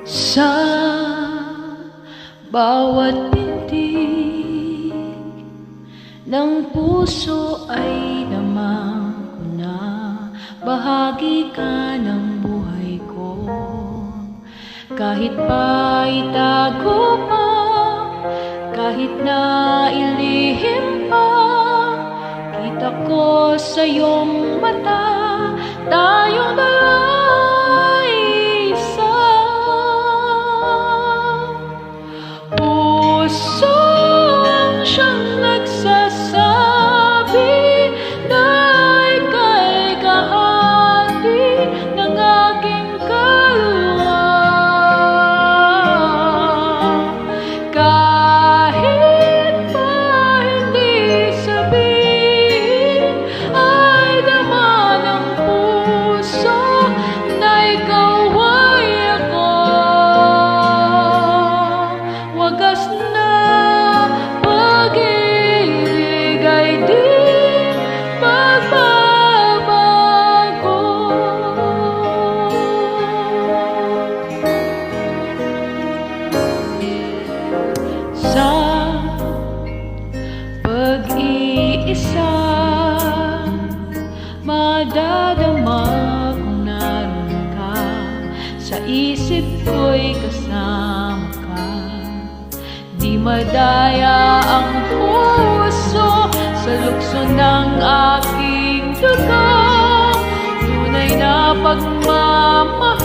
Sa bawat pintig ng puso ay damang ko na bahagi ka ng buhay ko. Kahit pa itago pa, kahit na ilihim pa, kita ko sa iyong mata, tayong dala'y isa. Puso ang siyang nagsasabi na ika'y kahati ng aking kaluluwa. Kahit pa hindi sabihin, ay dama ng puso na ikaw ay ako. Wagas na pag-ibig ay di magbabago. Sa pag-iisa, madadama kung naroon ka. Sa isip ko'y kasama ka. Di madaya ang puso sa lukso ng aking dugo. Tunay na pagmamahal